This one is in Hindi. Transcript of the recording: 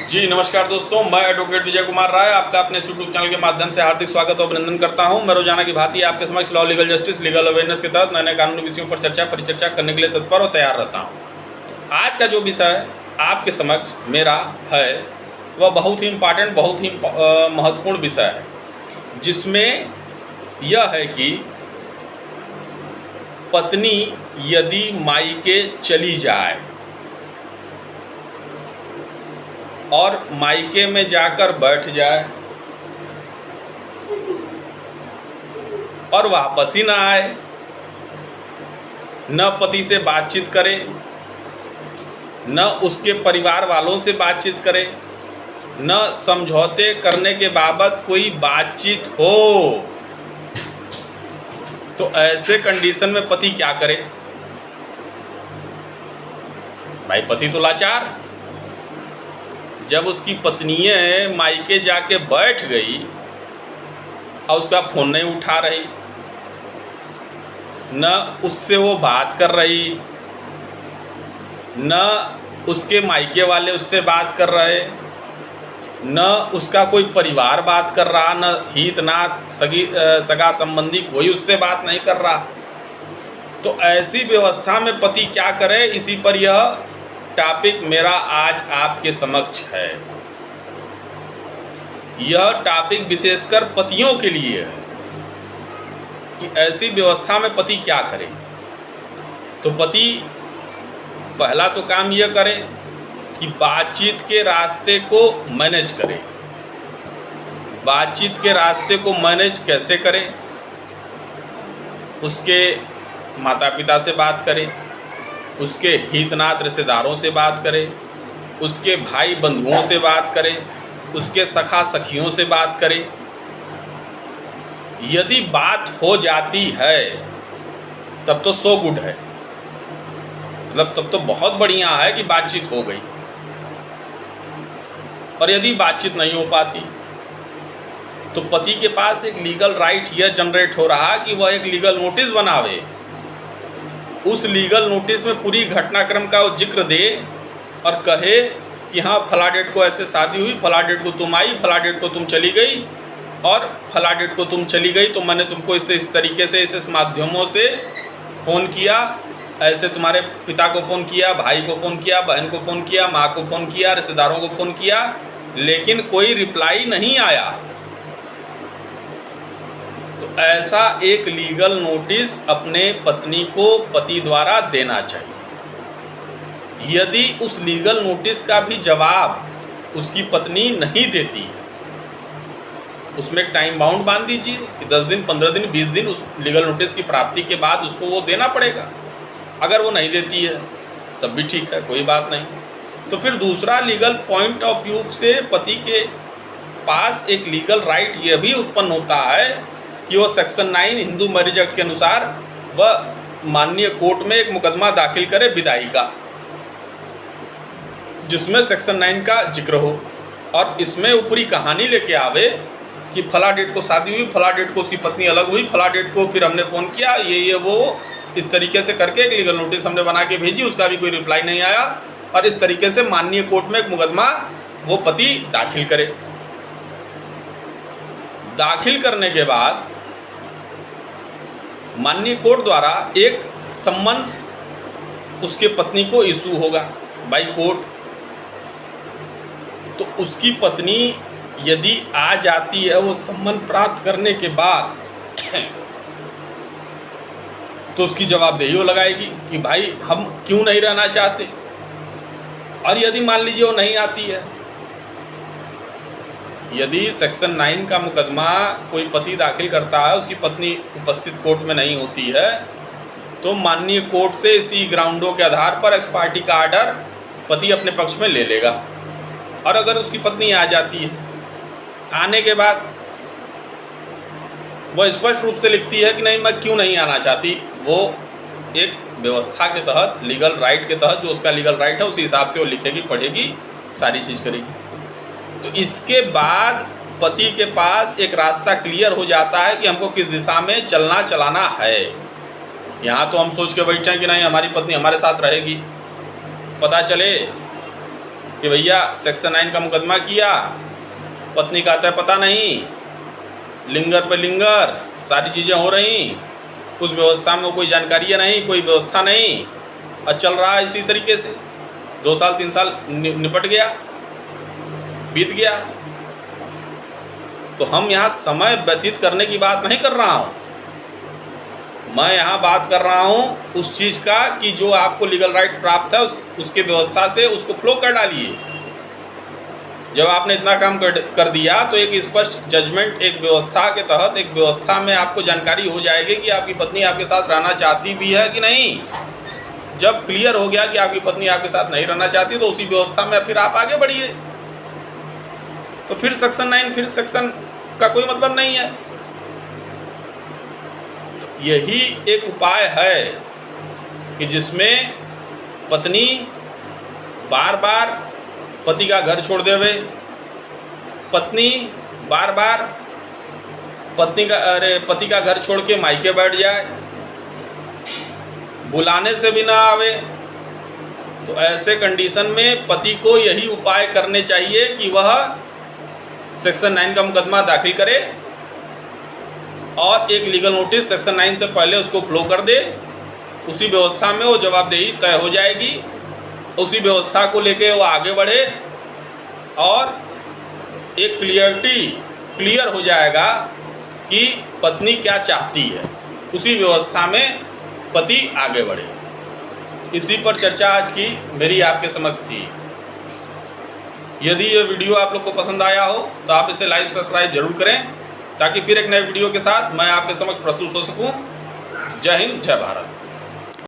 जी नमस्कार दोस्तों, मैं एडवोकेट विजय कुमार राय आपका अपने यूट्यूब चैनल के माध्यम से हार्दिक स्वागत और अभिनंदन करता हूं। मैं रोजाना की भांति आपके समक्ष law legal justice legal awareness के तहत नए नए कानूनी विषयों पर चर्चा परिचर्चा करने के लिए तत्पर और तैयार रहता हूं। आज का जो विषय आपके समक्ष मेरा है वह बहुत ही इम्पॉर्टेंट, बहुत ही महत्वपूर्ण विषय है, जिसमें यह है कि पत्नी यदि मायके चली जाए और मायके में जाकर बैठ जाए और वापस ही ना आए, न पति से बातचीत करे, न उसके परिवार वालों से बातचीत करे, न समझौते करने के बाबत कोई बातचीत हो, तो ऐसे कंडीशन में पति क्या करे? भाई पति तो लाचार। जब उसकी पत्नियां मायके जाके बैठ गई और उसका फ़ोन नहीं उठा रही, न उससे वो बात कर रही, न उसके मायके वाले उससे बात कर रहे, न उसका कोई परिवार बात कर रहा, न हित नात सगा संबंधी कोई उससे बात नहीं कर रहा, तो ऐसी व्यवस्था में पति क्या करे? इसी पर यह टॉपिक मेरा आज आपके समक्ष है। यह टॉपिक विशेषकर पतियों के लिए है कि ऐसी व्यवस्था में पति क्या करे। तो पति पहला तो काम यह करे कि बातचीत के रास्ते को मैनेज करे। बातचीत के रास्ते को मैनेज कैसे करे? उसके माता पिता से बात करे, उसके हितनात रिश्तेदारों से बात करे, उसके भाई बंधुओं से बात करे, उसके सखा सखियों से बात करे। यदि बात हो जाती है तब तो सो गुड है, मतलब तब तो बहुत बढ़िया है कि बातचीत हो गई। और यदि बातचीत नहीं हो पाती तो पति के पास एक लीगल राइट यह जनरेट हो रहा कि वह एक लीगल नोटिस बनावे। उस लीगल नोटिस में पूरी घटनाक्रम का वो जिक्र दे और कहे कि हाँ फला डेट को ऐसे शादी हुई, फला डेट को तुम आई, फला डेट को तुम चली गई, और फला डेट को तुम चली गई तो मैंने तुमको इस तरीके से इस माध्यमों से फ़ोन किया, ऐसे तुम्हारे पिता को फ़ोन किया, भाई को फ़ोन किया, बहन को फ़ोन किया, माँ को फ़ोन किया, रिश्तेदारों को फ़ोन किया, लेकिन कोई रिप्लाई नहीं आया। तो ऐसा एक लीगल नोटिस अपने पत्नी को पति द्वारा देना चाहिए। यदि उस लीगल नोटिस का भी जवाब उसकी पत्नी नहीं देती है, उसमें एक टाइम बाउंड बांध दीजिए कि 10 दिन, 15 दिन, 20 दिन उस लीगल नोटिस की प्राप्ति के बाद उसको वो देना पड़ेगा। अगर वो नहीं देती है तब भी ठीक है, कोई बात नहीं। तो फिर दूसरा लीगल पॉइंट ऑफ व्यू से पति के पास एक लीगल राइट यह भी उत्पन्न होता है कि वो सेक्शन 9 हिंदू मैरिज एक्ट के अनुसार वह माननीय कोर्ट में एक मुकदमा दाखिल करे विदाई का, जिसमें सेक्शन 9 का जिक्र हो और इसमें वो पूरी कहानी लेके आवे कि फला डेट को शादी हुई, फला डेट को उसकी पत्नी अलग हुई, फला डेट को फिर हमने फ़ोन किया, ये वो इस तरीके से करके एक लीगल नोटिस हमने बना के भेजी, उसका भी कोई रिप्लाई नहीं आया, और इस तरीके से माननीय कोर्ट में एक मुकदमा वो पति दाखिल करे। दाखिल करने के बाद माननीय कोर्ट द्वारा एक सम्मन उसके पत्नी को इशू होगा बाई कोर्ट। तो उसकी पत्नी यदि आ जाती है वो सम्मन प्राप्त करने के बाद तो उसकी जवाबदेही वो लगाएगी कि भाई हम क्यों नहीं रहना चाहते। और यदि मान लीजिए वो नहीं आती है, यदि सेक्शन 9 का मुकदमा कोई पति दाखिल करता है, उसकी पत्नी उपस्थित कोर्ट में नहीं होती है, तो माननीय कोर्ट से इसी ग्राउंडों के आधार पर एक्स पार्टी का आर्डर पति अपने पक्ष में ले लेगा। और अगर उसकी पत्नी आ जाती है, आने के बाद वह स्पष्ट रूप से लिखती है कि नहीं मैं क्यों नहीं आना चाहती, वो एक व्यवस्था के तहत, लीगल राइट के तहत, जो उसका लीगल राइट है उसी हिसाब से वो लिखेगी, पढ़ेगी, सारी चीज़ करेगी। तो इसके बाद पति के पास एक रास्ता क्लियर हो जाता है कि हमको किस दिशा में चलना चलाना है। यहाँ तो हम सोच के बैठे हैं कि नहीं हमारी पत्नी हमारे साथ रहेगी, पता चले कि भैया सेक्शन 9 का मुकदमा किया, पत्नी का आता है पता नहीं, लिंगर पे लिंगर सारी चीज़ें हो रही, उस व्यवस्था में कोई जानकारी नहीं, कोई व्यवस्था नहीं, और चल रहा है इसी तरीके से 2 साल 3 साल निपट गया, बीत गया। तो हम यहाँ समय व्यतीत करने की बात नहीं कर रहा हूँ, मैं यहाँ बात कर रहा हूँ उस चीज़ का कि जो आपको लीगल राइट प्राप्त है उसके व्यवस्था से उसको फ्लो कर डालिए। जब आपने इतना काम कर दिया तो एक स्पष्ट जजमेंट, एक व्यवस्था के तहत, एक व्यवस्था में आपको जानकारी हो जाएगी कि आपकी पत्नी आपके साथ रहना चाहती भी है कि नहीं। जब क्लियर हो गया कि आपकी पत्नी आपके साथ नहीं रहना चाहती तो उसी व्यवस्था में फिर आप आगे बढ़िए। तो फिर सेक्शन 9 फिर सेक्शन का कोई मतलब नहीं है। तो यही एक उपाय है कि जिसमें पत्नी बार बार पति का घर छोड़ देवे, पत्नी बार बार पति का घर छोड़ के मायके बैठ जाए, बुलाने से भी ना आवे। तो ऐसे कंडीशन में पति को यही उपाय करने चाहिए कि वह सेक्शन 9 का मुकदमा दाखिल करे और एक लीगल नोटिस सेक्शन 9 से पहले उसको फ्लो कर दे। उसी व्यवस्था में वो जवाबदेही तय हो जाएगी, उसी व्यवस्था को लेके वो आगे बढ़े और एक क्लियर हो जाएगा कि पत्नी क्या चाहती है, उसी व्यवस्था में पति आगे बढ़े। इसी पर चर्चा आज की मेरी आपके समक्ष थी। यदि ये वीडियो आप लोग को पसंद आया हो तो आप इसे लाइक सब्सक्राइब जरूर करें ताकि फिर एक नए वीडियो के साथ मैं आपके समक्ष प्रस्तुत हो सकूं। जय हिंद, जय भारत।